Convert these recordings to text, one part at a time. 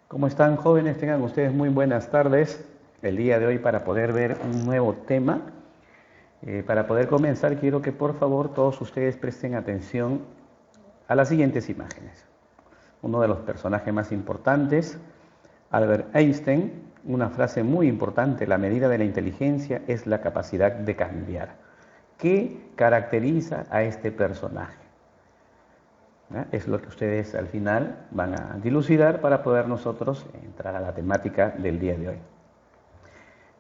¿Cómo están, jóvenes? Tengan ustedes muy buenas tardes. El día de hoy para poder ver un nuevo tema. Para poder comenzar, quiero que por favor todos ustedes presten atención a las siguientes imágenes. Uno de los personajes más importantes, Albert Einstein, una frase muy importante: la medida de la inteligencia es la capacidad de cambiar. ¿Qué caracteriza a este personaje? Es lo que ustedes al final van a dilucidar para poder nosotros entrar a la temática del día de hoy.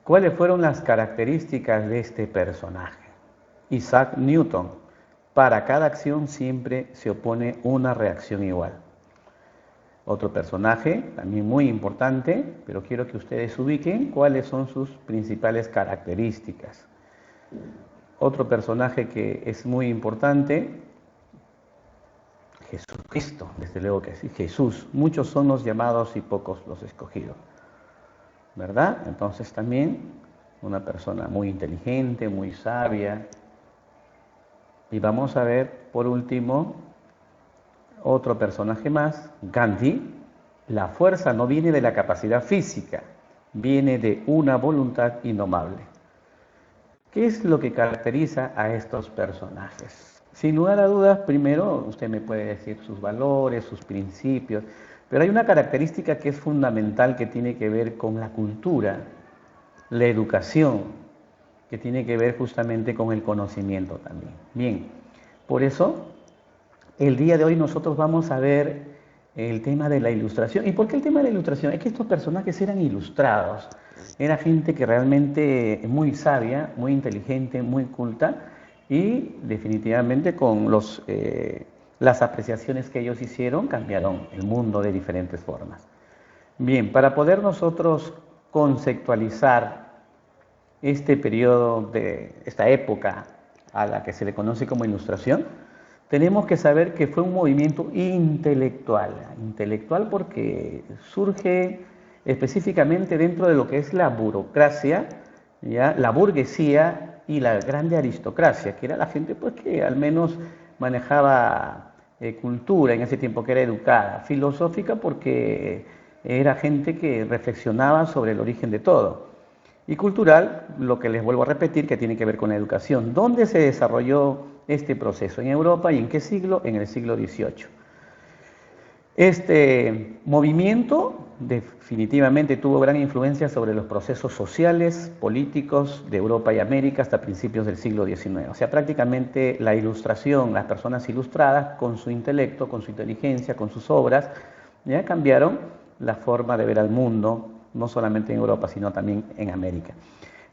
¿Cuáles fueron las características de este personaje? Isaac Newton: para cada acción siempre se opone una reacción igual. Otro personaje también muy importante, pero quiero que ustedes ubiquen cuáles son sus principales características. Otro personaje que es muy importante, Jesucristo, desde luego que sí, Jesús. Muchos son los llamados y pocos los escogidos, ¿verdad? Entonces también una persona muy inteligente, muy sabia. Y vamos a ver, por último, otro personaje más, Gandhi. La fuerza no viene de la capacidad física, viene de una voluntad indomable. ¿Qué es lo que caracteriza a estos personajes? Sin lugar a dudas, primero usted me puede decir sus valores, sus principios, pero hay una característica que es fundamental, que tiene que ver con la cultura, la educación, que tiene que ver justamente con el conocimiento también. Bien, por eso el día de hoy nosotros vamos a ver el tema de la ilustración. ¿Y por qué el tema de la ilustración? Es que estos personajes eran ilustrados, era gente que realmente es muy sabia, muy inteligente, muy culta, y definitivamente con las apreciaciones que ellos hicieron cambiaron el mundo de diferentes formas. Bien, para poder nosotros conceptualizar este periodo, esta época a la que se le conoce como Ilustración, tenemos que saber que fue un movimiento intelectual porque surge específicamente dentro de lo que es la burocracia, ¿ya? La burguesía y la grande aristocracia, que era la gente pues que al menos manejaba cultura en ese tiempo, que era educada, filosófica porque era gente que reflexionaba sobre el origen de todo. Y cultural, lo que les vuelvo a repetir, que tiene que ver con la educación. ¿Dónde se desarrolló este proceso? ¿En Europa y en qué siglo? En el siglo XVIII. Este movimiento definitivamente tuvo gran influencia sobre los procesos sociales, políticos de Europa y América hasta principios del siglo XIX. O sea, prácticamente la ilustración, las personas ilustradas con su intelecto, con su inteligencia, con sus obras, ya cambiaron la forma de ver al mundo, no solamente en Europa, sino también en América.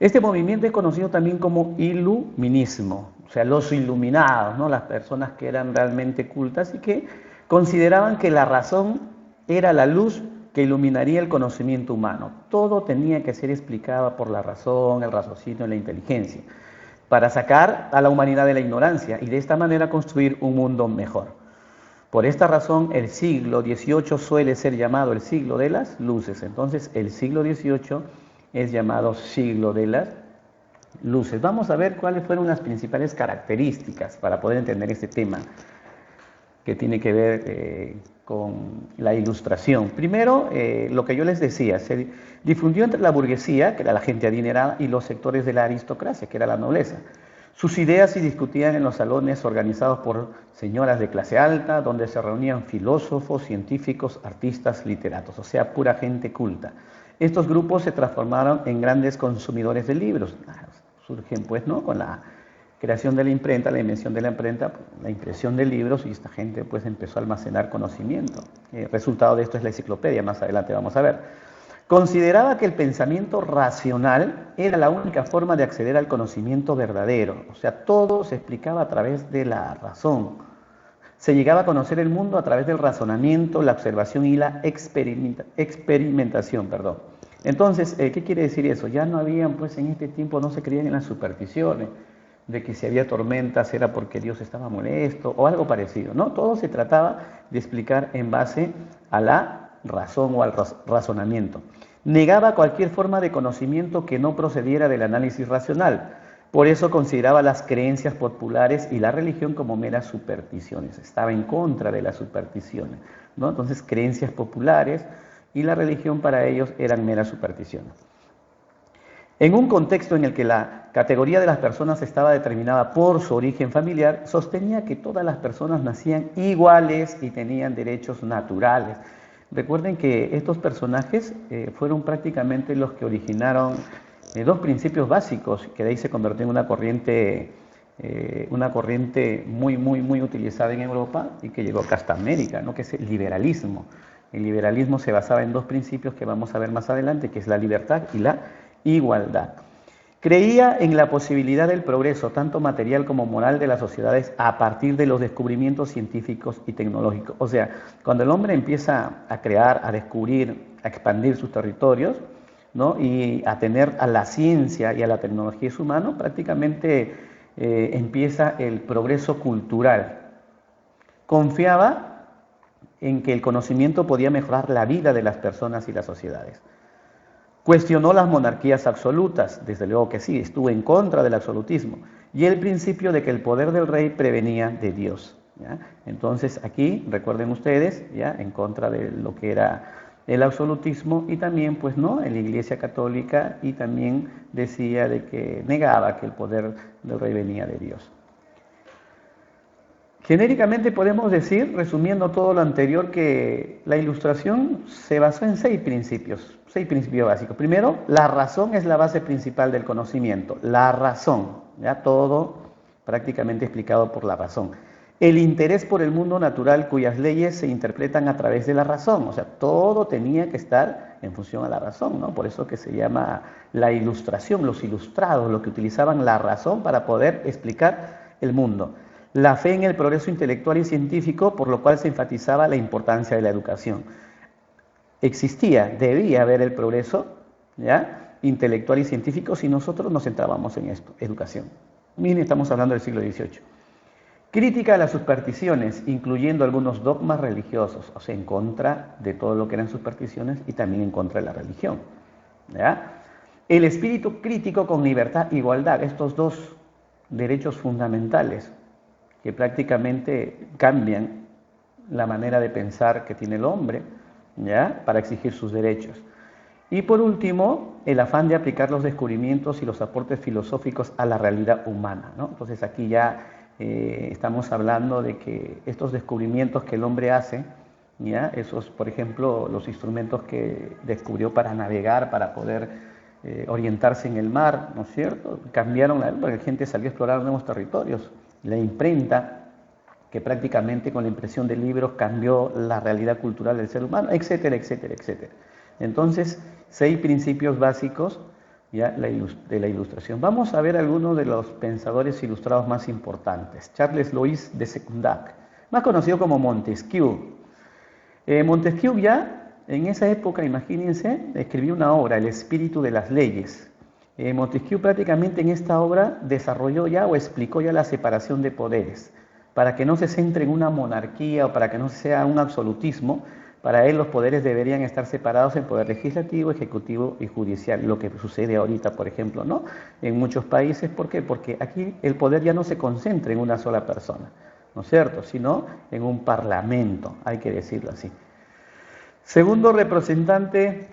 Este movimiento es conocido también como iluminismo, o sea, los iluminados, ¿no? Las personas que eran realmente cultas y que consideraban que la razón era la luz que iluminaría el conocimiento humano. Todo tenía que ser explicado por la razón, el raciocinio y la inteligencia, para sacar a la humanidad de la ignorancia y de esta manera construir un mundo mejor. Por esta razón, el siglo XVIII suele ser llamado el siglo de las luces. Entonces, el siglo XVIII es llamado siglo de las luces. Vamos a ver cuáles fueron las principales características para poder entender este tema que tiene que ver con la ilustración. Primero, lo que yo les decía, se difundió entre la burguesía, que era la gente adinerada, y los sectores de la aristocracia, que era la nobleza. Sus ideas se discutían en los salones organizados por señoras de clase alta, donde se reunían filósofos, científicos, artistas, literatos, o sea, pura gente culta. Estos grupos se transformaron en grandes consumidores de libros. Surgen, pues, ¿no?, con la creación de la imprenta, la invención de la imprenta, la impresión de libros, y esta gente pues empezó a almacenar conocimiento. El resultado de esto es la enciclopedia, más adelante vamos a ver. Consideraba que el pensamiento racional era la única forma de acceder al conocimiento verdadero, o sea, todo se explicaba a través de la razón. Se llegaba a conocer el mundo a través del razonamiento, la observación y la experimentación. Entonces, ¿qué quiere decir eso? Ya no habían, pues en este tiempo no se creían en las supersticiones, de que si había tormentas era porque Dios estaba molesto o algo parecido, ¿no? Todo se trataba de explicar en base a la razón o al razonamiento. Negaba cualquier forma de conocimiento que no procediera del análisis racional. Por eso consideraba las creencias populares y la religión como meras supersticiones. Estaba en contra de las supersticiones, ¿no? Entonces, creencias populares y la religión para ellos eran meras supersticiones. En un contexto en el que la categoría de las personas estaba determinada por su origen familiar, sostenía que todas las personas nacían iguales y tenían derechos naturales. Recuerden que estos personajes fueron prácticamente los que originaron dos principios básicos, que de ahí se convirtió en una corriente muy utilizada en Europa y que llegó acá hasta América, ¿no? Que es el liberalismo. El liberalismo se basaba en dos principios que vamos a ver más adelante, que es la libertad y la igualdad. Creía en la posibilidad del progreso, tanto material como moral, de las sociedades a partir de los descubrimientos científicos y tecnológicos. O sea, cuando el hombre empieza a crear, a descubrir, a expandir sus territorios, ¿no? Y a tener a la ciencia y a la tecnología humana, prácticamente empieza el progreso cultural. Confiaba en que el conocimiento podía mejorar la vida de las personas y las sociedades. Cuestionó las monarquías absolutas, desde luego que sí, estuvo en contra del absolutismo, y el principio de que el poder del rey prevenía de Dios, ¿ya? Entonces aquí, recuerden ustedes, ¿ya?, en contra de lo que era el absolutismo, y también, pues no, en la Iglesia Católica, y también decía de que negaba que el poder del rey venía de Dios. Genéricamente podemos decir, resumiendo todo lo anterior, que la Ilustración se basó en seis principios básicos. Primero, la razón es la base principal del conocimiento. La razón, ya todo prácticamente explicado por la razón. El interés por el mundo natural, cuyas leyes se interpretan a través de la razón. O sea, todo tenía que estar en función a la razón, ¿no? Por eso que se llama la Ilustración, los ilustrados, los que utilizaban la razón para poder explicar el mundo. La fe en el progreso intelectual y científico, por lo cual se enfatizaba la importancia de la educación. Debía haber el progreso, ¿ya?, intelectual y científico si nosotros nos centrábamos en esto, educación. Miren, estamos hablando del siglo XVIII. Crítica a las supersticiones, incluyendo algunos dogmas religiosos, o sea, en contra de todo lo que eran supersticiones y también en contra de la religión, ¿ya? El espíritu crítico con libertad e igualdad, estos dos derechos fundamentales que prácticamente cambian la manera de pensar que tiene el hombre, ¿ya?, para exigir sus derechos. Y por último, el afán de aplicar los descubrimientos y los aportes filosóficos a la realidad humana, ¿no? Entonces aquí ya estamos hablando de que estos descubrimientos que el hombre hace, ¿ya?, esos, por ejemplo, los instrumentos que descubrió para navegar, para poder orientarse en el mar, ¿no es cierto?, cambiaron la gente salió a explorar nuevos territorios. La imprenta, que prácticamente con la impresión de libros cambió la realidad cultural del ser humano, etcétera, etcétera, etcétera. Entonces, 6 principios básicos, ya, de la Ilustración. Vamos a ver algunos de los pensadores ilustrados más importantes. Charles Louis de Secondac, más conocido como Montesquieu. Montesquieu ya en esa época, imagínense, escribió una obra, El espíritu de las leyes. Montesquieu prácticamente en esta obra desarrolló ya o explicó ya la separación de poderes, para que no se centre en una monarquía o para que no sea un absolutismo. Para él los poderes deberían estar separados en poder legislativo, ejecutivo y judicial, lo que sucede ahorita, por ejemplo, ¿no?, en muchos países. ¿Por qué? Porque aquí el poder ya no se concentra en una sola persona, ¿no es cierto?, sino en un parlamento, hay que decirlo así. Segundo representante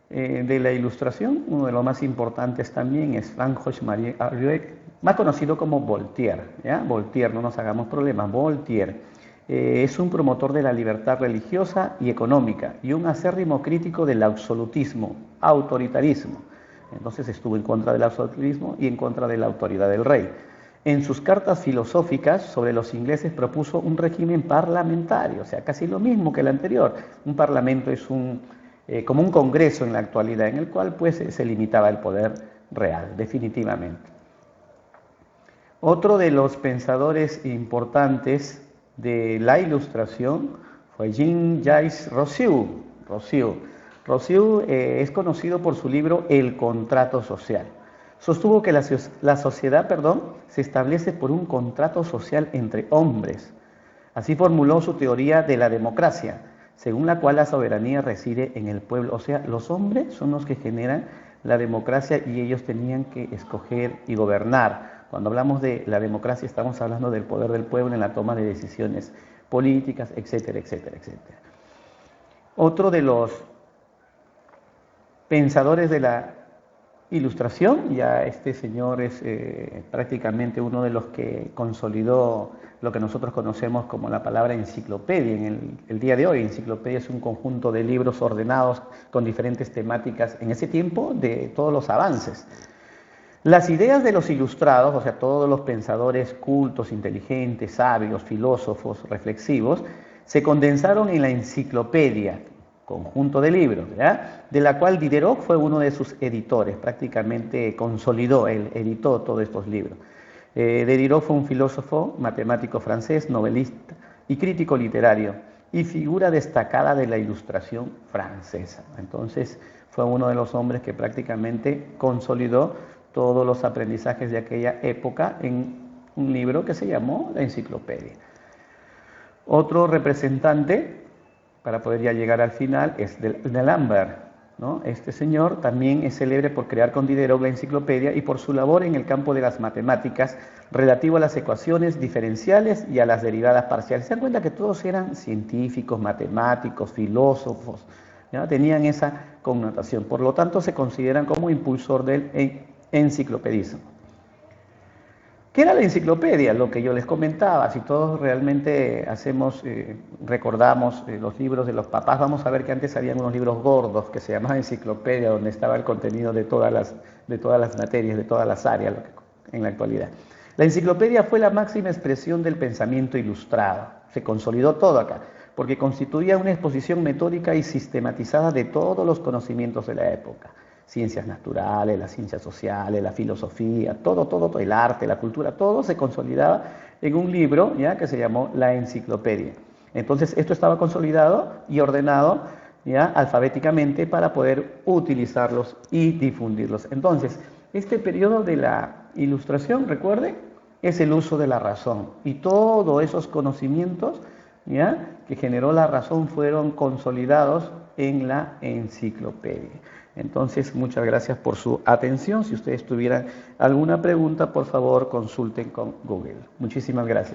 de la Ilustración, uno de los más importantes también, es Francois-Marie Arouet, más conocido como Voltaire, ¿ya? Voltaire, no nos hagamos problemas, Voltaire. Es un promotor de la libertad religiosa y económica y un acérrimo crítico del absolutismo, autoritarismo. Entonces estuvo en contra del absolutismo y en contra de la autoridad del rey. En sus cartas filosóficas sobre los ingleses propuso un régimen parlamentario, o sea, casi lo mismo que el anterior. Un parlamento es como un congreso en la actualidad, en el cual pues se limitaba el poder real, definitivamente. Otro de los pensadores importantes de la Ilustración fue Jean-Jacques Rousseau. Rousseau es conocido por su libro El contrato social. Sostuvo que la sociedad se establece por un contrato social entre hombres. Así formuló su teoría de la democracia, según la cual la soberanía reside en el pueblo. O sea, los hombres son los que generan la democracia y ellos tenían que escoger y gobernar. Cuando hablamos de la democracia estamos hablando del poder del pueblo en la toma de decisiones políticas, etcétera, etcétera, etcétera. Otro de los pensadores de la Ilustración. Ya este señor es prácticamente uno de los que consolidó lo que nosotros conocemos como la palabra enciclopedia. En el día de hoy, enciclopedia es un conjunto de libros ordenados con diferentes temáticas en ese tiempo de todos los avances. Las ideas de los ilustrados, o sea, todos los pensadores cultos, inteligentes, sabios, filósofos, reflexivos, se condensaron en la enciclopedia, conjunto de libros, ¿ya? De la cual Diderot fue uno de sus editores, prácticamente consolidó, él editó todos estos libros. Diderot fue un filósofo, matemático francés, novelista y crítico literario, y figura destacada de la Ilustración francesa. Entonces, fue uno de los hombres que prácticamente consolidó todos los aprendizajes de aquella época en un libro que se llamó La Enciclopedia. Otro representante, para poder ya llegar al final, es D'Alembert, ¿no? Este señor también es célebre por crear con Diderot la enciclopedia y por su labor en el campo de las matemáticas relativo a las ecuaciones diferenciales y a las derivadas parciales. Se dan cuenta que todos eran científicos, matemáticos, filósofos, ¿ya? Tenían esa connotación. Por lo tanto, se consideran como impulsor del enciclopedismo. ¿Qué era la enciclopedia? Lo que yo les comentaba. Si todos realmente recordamos los libros de los papás, vamos a ver que antes habían unos libros gordos que se llamaban enciclopedia, donde estaba el contenido de todas las materias, de todas las áreas en la actualidad. La enciclopedia fue la máxima expresión del pensamiento ilustrado. Se consolidó todo acá, porque constituía una exposición metódica y sistematizada de todos los conocimientos de la época. Ciencias naturales, las ciencias sociales, la filosofía, todo, el arte, la cultura, todo se consolidaba en un libro, ¿ya?, que se llamó La Enciclopedia. Entonces, esto estaba consolidado y ordenado, ¿ya?, alfabéticamente para poder utilizarlos y difundirlos. Entonces, este periodo de la Ilustración, recuerden, es el uso de la razón. Y todos esos conocimientos, ¿ya?, que generó la razón fueron consolidados en la enciclopedia. Entonces, muchas gracias por su atención. Si ustedes tuvieran alguna pregunta, por favor, consulten con Google. Muchísimas gracias.